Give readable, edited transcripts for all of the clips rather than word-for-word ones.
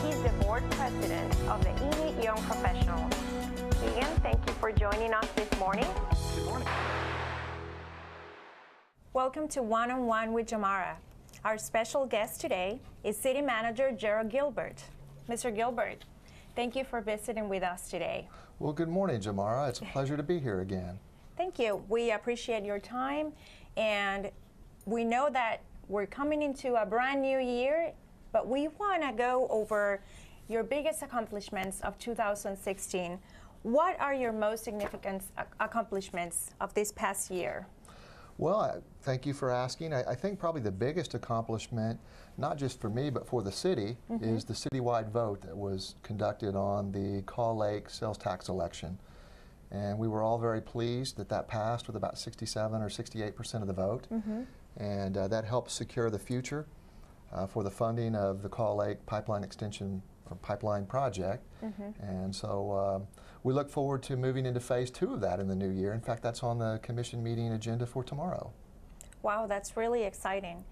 He's the board president of the Enid Young Professionals. Keegan, thank you for joining us this morning. Good morning. Welcome to One-on-One with Jomara. Our special guest today is City Manager Jerald Gilbert. Mr. Gilbert, thank you for visiting with us today. Well, good morning, Jomara. It's a pleasure to be here again. Thank you. We appreciate your time, and we know that we're coming into a brand new year, but we want to go over your biggest accomplishments of 2016. What are your most significant accomplishments of this past year? Well, thank you for asking. I think probably the biggest accomplishment, not just for me, but for the city, is the citywide vote that was conducted on the Kaw Lake sales tax election. And we were all very pleased that that passed with about 67 or 68% of the vote. And that helped secure the future for the funding of the Kaw Lake pipeline extension or pipeline project. And so we look forward to moving into phase 2 of that in the new year. In fact, that's on the commission meeting agenda for tomorrow. Wow, that's really exciting.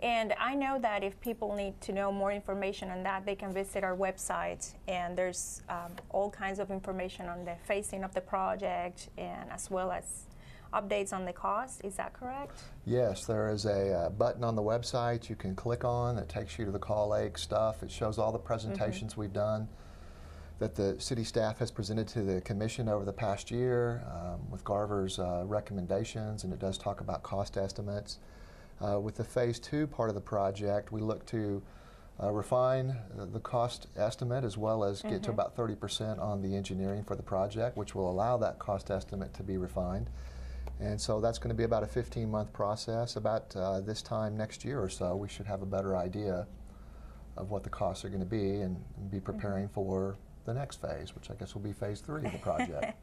And I know that if people need to know more information on that, they can visit our website, and there's all kinds of information on the phasing of the project, and as well as updates on the cost. Is that correct? Yes, there is a button on the website you can click on that takes you to the Kaw Lake stuff. It shows all the presentations we've done that the city staff has presented to the commission over the past year with Garver's recommendations, and it does talk about cost estimates. With the phase 2 part of the project, we look to refine the cost estimate as well as get to about 30% on the engineering for the project, which will allow that cost estimate to be refined. And so that's going to be about a 15-month process. About this time next year or so, we should have a better idea of what the costs are going to be and be preparing for the next phase, which I guess will be phase 3 of the project.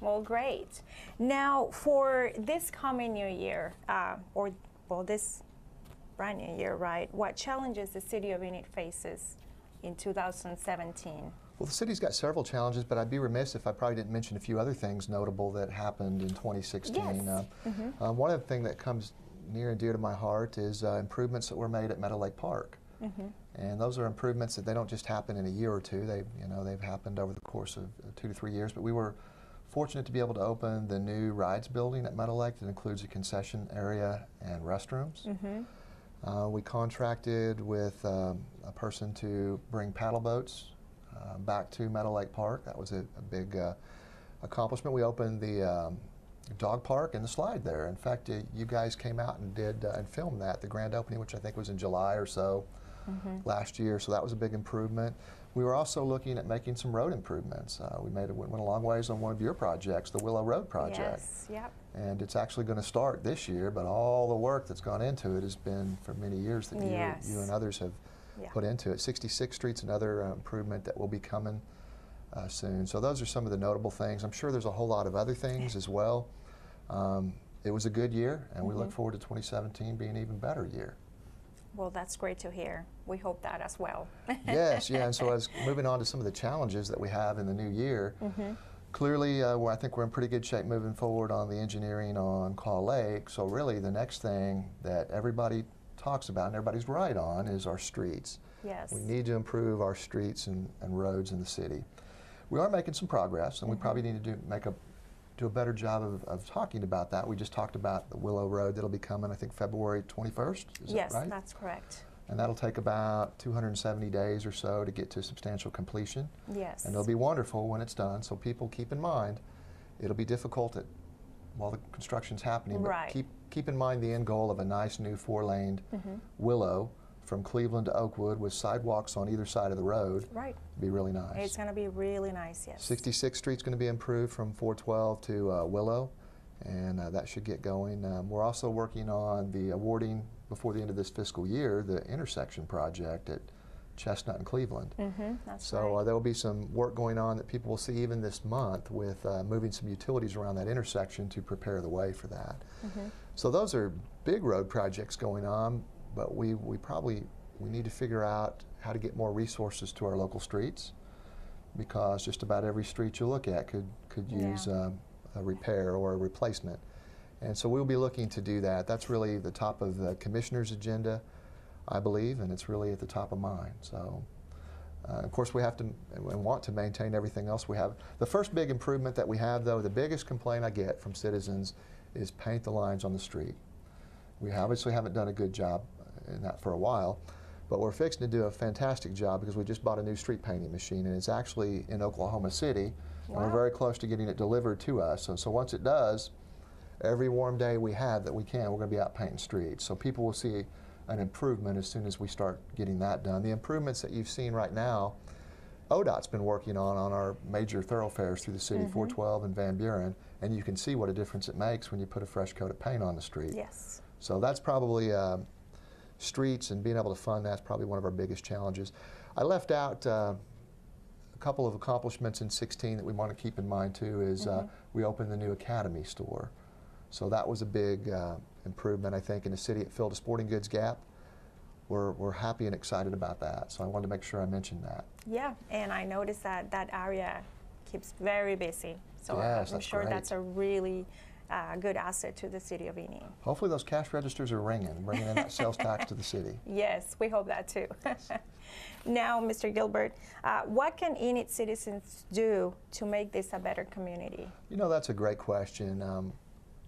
Well, great. Now, for this coming new year, this brand new year, right, what challenges the city of Enid faces in 2017? Well, the city's got several challenges, but I'd be remiss if I probably didn't mention a few other things notable that happened in 2016. Yes. One of the things that comes near and dear to my heart is improvements that were made at Meadow Lake Park. And those are improvements that they don't just happen in a year or two. They've happened over the course of 2 to 3 years. But we were fortunate to be able to open the new rides building at Meadow Lake that includes a concession area and restrooms. We contracted with a person to bring paddle boats back to Meadow Lake Park. That was a big accomplishment. We opened the dog park and the slide there. In fact, you guys came out and did and filmed that, the grand opening, which I think was in July or so last year. So that was a big improvement. We were also looking at making some road improvements. We went a long ways on one of your projects, the Willow Road project. Yes, yep. And it's actually going to start this year, but all the work that's gone into it has been for many years that you and others have put into it. 66th Street's another improvement that will be coming soon. So those are some of the notable things. I'm sure there's a whole lot of other things as well. It was a good year, and we look forward to 2017 being an even better year. Well, that's great to hear. We hope that as well. Yes, yeah, and so as moving on to some of the challenges that we have in the new year, clearly I think we're in pretty good shape moving forward on the engineering on Kaw Lake. So really the next thing that everybody talks about and everybody's right on is our streets. Yes. We need to improve our streets and roads in the city. We are making some progress, and we probably need to do a better job of talking about that. We just talked about the Willow Road that'll be coming, I think, February 21st, is yes, that right? That's correct. And that'll take about 270 days or so to get to substantial completion. Yes. And it'll be wonderful when it's done, so people keep in mind, it'll be difficult while the construction's happening, but keep in mind the end goal of a nice new 4-laned Willow from Cleveland to Oakwood with sidewalks on either side of the road. Right. Be really nice. It's going to be really nice, yes. 66th Street's going to be improved from 412 to Willow, and that should get going. We're also working on the awarding before the end of this fiscal year the intersection project at Chestnut and Cleveland. That's so there will be some work going on that people will see even this month with moving some utilities around that intersection to prepare the way for that. So those are big road projects going on, but we need to figure out how to get more resources to our local streets, because just about every street you look at could use a repair or a replacement. And so we'll be looking to do that. That's really the top of the commissioner's agenda, I believe, and it's really at the top of mine. So Of course, we have to and want to maintain everything else we have. The first big improvement that we have, though, the biggest complaint I get from citizens is paint the lines on the street. We obviously haven't done a good job in that for a while, but we're fixing to do a fantastic job because we just bought a new street painting machine, and it's actually in Oklahoma City, and we're very close to getting it delivered to us. So once it does, every warm day we have that we can, we're going to be out painting streets. So people will see an improvement as soon as we start getting that done. The improvements that you've seen right now, ODOT's been working on our major thoroughfares through the city, 412 and Van Buren, and you can see what a difference it makes when you put a fresh coat of paint on the street. Yes. So that's probably streets and being able to fund that's probably one of our biggest challenges. I left out a couple of accomplishments in 16 that we want to keep in mind too is we opened the new Academy store. So that was a big improvement, I think, in the city. It filled a sporting goods gap. We're happy and excited about that. So I wanted to make sure I mentioned that. Yeah, and I noticed that that area keeps very busy. So yes, I'm sure that's a really good asset to the city of Enid. Hopefully those cash registers are ringing, bringing in that sales tax to the city. Yes, we hope that too. Now, Mr. Gilbert, what can Enid citizens do to make this a better community? You know, that's a great question.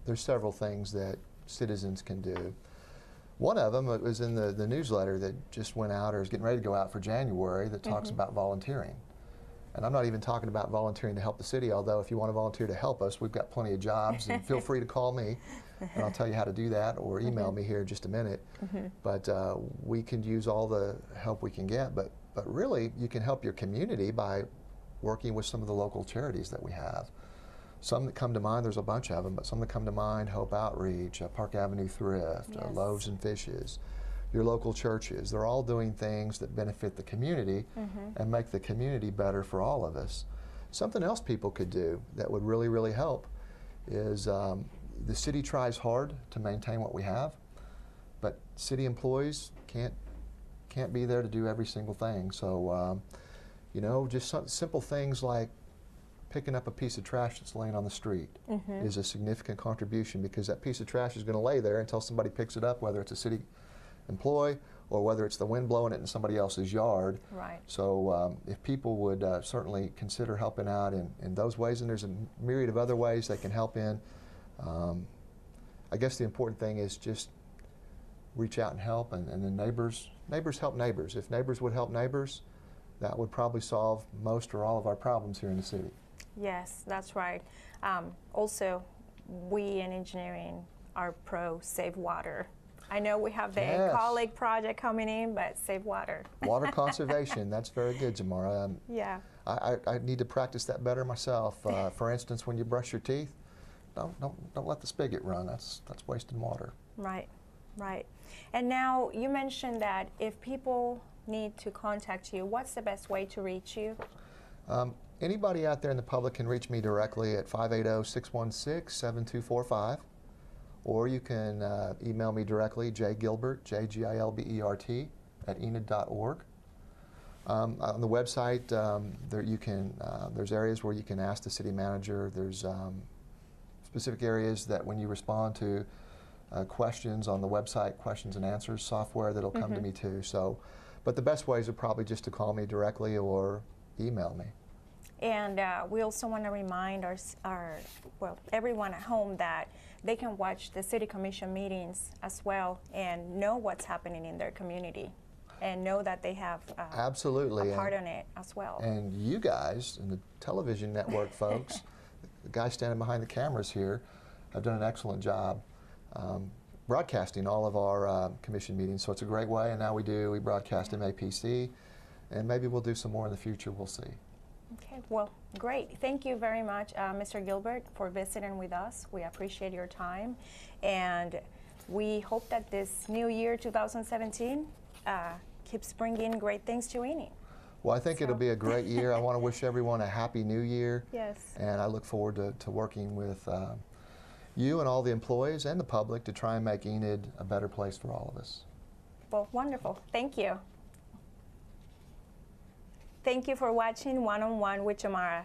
There's several things that citizens can do. One of them was in the newsletter that just went out or is getting ready to go out for January that talks about volunteering. And I'm not even talking about volunteering to help the city, although if you want to volunteer to help us, we've got plenty of jobs, and feel free to call me, and I'll tell you how to do that, or email me here in just a minute. But we can use all the help we can get, but really you can help your community by working with some of the local charities that we have. Some that come to mind, there's a bunch of them, but some that come to mind, Hope Outreach, Park Avenue Thrift, Loaves and Fishes, your local churches. They're all doing things that benefit the community and make the community better for all of us. Something else people could do that would really, really help is the city tries hard to maintain what we have, but city employees can't be there to do every single thing. So, you know, just some simple things like picking up a piece of trash that's laying on the street is a significant contribution, because that piece of trash is going to lay there until somebody picks it up, whether it's a city employee or whether it's the wind blowing it in somebody else's yard. Right. So if people would certainly consider helping out in those ways, and there's a myriad of other ways they can help in. I guess the important thing is just reach out and help, and then neighbors help neighbors. If neighbors would help neighbors, that would probably solve most or all of our problems here in the city. Yes, that's right. Also, we in engineering are pro save water. I know we have the colleague project coming in, but save water. Water conservation, that's very good, Jomara. Yeah. I need to practice that better myself. For instance, when you brush your teeth, don't let the spigot run. That's wasting water. Right, right. And now you mentioned that if people need to contact you, what's the best way to reach you? Anybody out there in the public can reach me directly at 580-616-7245, or you can email me directly, jgilbert, J-G-I-L-B-E-R-T, at enid.org. On the website, there's areas where you can ask the city manager. There's specific areas that when you respond to questions on the website, questions and answers software, that'll come to me too. So, but the best ways are probably just to call me directly or email me. And we also want to remind everyone at home that they can watch the City Commission meetings as well and know what's happening in their community and know that they have absolutely a part in it as well. And you guys and the television network folks, the guys standing behind the cameras here, have done an excellent job broadcasting all of our commission meetings. So it's a great way, and now we broadcast MAPC, and maybe we'll do some more in the future, we'll see. Okay, well, great. Thank you very much, Mr. Gilbert, for visiting with us. We appreciate your time, and we hope that this new year, 2017, keeps bringing great things to Enid. Well, I think it'll be a great year. I want to wish everyone a happy new year. Yes. And I look forward to working with you and all the employees and the public to try and make Enid a better place for all of us. Well, wonderful. Thank you. Thank you for watching One on One with Jomara.